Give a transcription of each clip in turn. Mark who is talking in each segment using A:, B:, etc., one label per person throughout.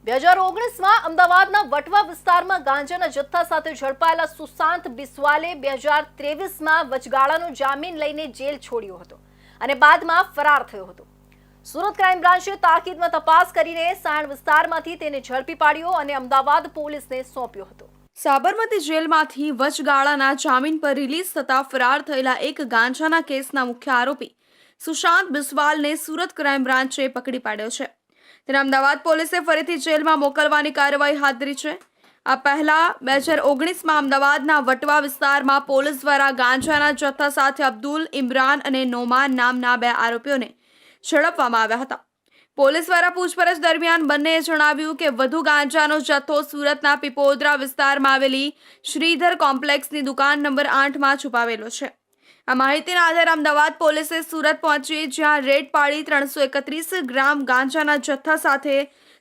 A: 2019માં અમદાવાદના વટવા વિસ્તારમાં ગાંજાના જથ્થા સાથે ઝડપાયેલા સુશાંત બિસ્વાલે 2023માં વચગાળાનો જામીન લઈને જેલ છોડ્યો હતો અને બાદમાં ફરાર થયો હતો। સુરત ક્રાઇમ બ્રાન્ચે તાકીદમાં તપાસ કરીને સાયણ વિસ્તારમાંથી તેને ઝડપી પાડ્યો અને અમદાવાદ પોલીસને સોંપ્યો હતો। સાબરમતી જેલમાંથી વચગાળાના જામીન પર રિલીઝ થતા ફરાર થયેલા એક ગાંજાના કેસના મુખ્ય આરોપી સુશાંત બિસ્વાલને સુરત ક્રાઇમ બ્રાન્ચે પકડી પાડ્યો છે। તેને અમદાવાદ પોલીસે ફરીથી જેલમાં મોકલવાની કાર્યવાહી હાથ ધરી છે। આ પહેલા 2019માં અમદાવાદના વટવા વિસ્તારમાં પોલીસ દ્વારા ગાંજાના જથ્થા સાથે અબ્દુલ, ઇમરાન અને નોમાન નામના 2 આરોપીઓને ઝડપવામાં આવ્યા હતા। પોલીસ દ્વારા પૂછપરછ દરમિયાન બંનેએ જણાવ્યું કે વધુ ગાંજાનો જથ્થો સુરતના પીપોદરા વિસ્તારમાં આવેલી શ્રીધર કોમ્પ્લેક્સની દુકાન નંબર 8માં છુપાવેલો છે। આ માહિતીના આધારે અમદાવાદ પોલીસે સુરત પહોંચી જ્યાં રેડ પાડી 331 ગ્રામ ગાંજાના જથ્થા સાથે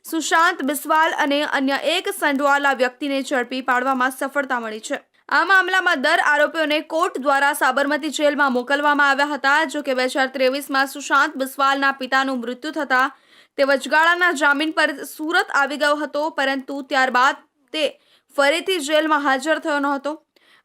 A: સુશાંત બિસ્વાલ અને અન્ય એક સંડોવાયેલા વ્યક્તિને ઝડપી પાડવામાં સફળતા મળી છે। આ મામલામાં દર આરોપીઓને કોર્ટ દ્વારા સાબરમતી જેલમાં મોકલવામાં આવ્યા હતા। જો કે 2023માં સુશાંત બિસ્વાલના પિતાનું મૃત્યુ થતાં તે વચગાળાના જામીન પર સુરત આવી ગયો હતો, પરંતુ ત્યારબાદ તે ફરીથી જેલમાં હાજર થયો ન હતો।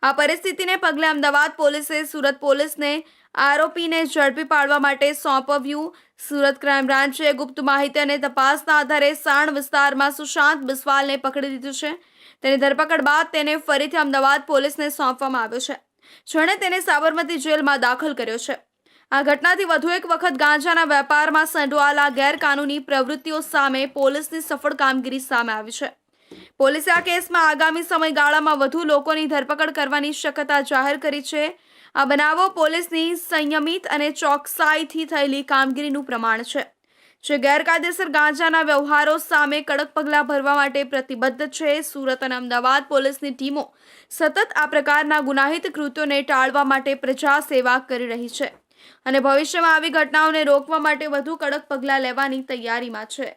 A: આ પરિસ્થિતિને પગલે અમદાવાદ પોલીસે સુરત પોલીસને આરોપીને ઝડપી પાડવા માટે સોંપ્યું। સુરત ક્રાઇમ બ્રાન્ચે ગુપ્ત માહિતી અને તપાસના આધારે સાણ વિસ્તારમાં સુશાંત બિસ્વાલને પકડી લીધું છે। તેની ધરપકડ બાદ તેને ફરીથી અમદાવાદ પોલીસને સોંપવામાં આવ્યો છે, જેણે તેને સાબરમતી જેલમાં દાખલ કર્યો છે। આ ઘટનાથી વધુ એક વખત ગાંજાના વેપારમાં સંડોવાયેલા ગેરકાનૂની પ્રવૃત્તિઓ સામે પોલીસની સફળ કામગીરી સામે આવી છે। પોલીસે આ કેસમાં આગામી સમયગાળામાં વધુ લોકોની ધરપકડ કરવાની શક્યતા જાહેર કરી છે। આ બનાવો પોલીસની સંયમિત અને ચોકસાઈથી થયેલી કામગીરીનું પ્રમાણ છે, જે ગેરકાયદેસર ગાંજાના વ્યવહારો સામે કડક પગલાં ભરવા માટે પ્રતિબદ્ધ છે। સુરત અને અમદાવાદ પોલીસની ટીમો સતત આ પ્રકારના ગુનાહિત કૃત્યોને ટાળવા માટે પ્રજા સેવા કરી રહી છે અને ભવિષ્યમાં આવી ઘટનાઓને રોકવા માટે વધુ કડક પગલાં લેવાની તૈયારીમાં છે।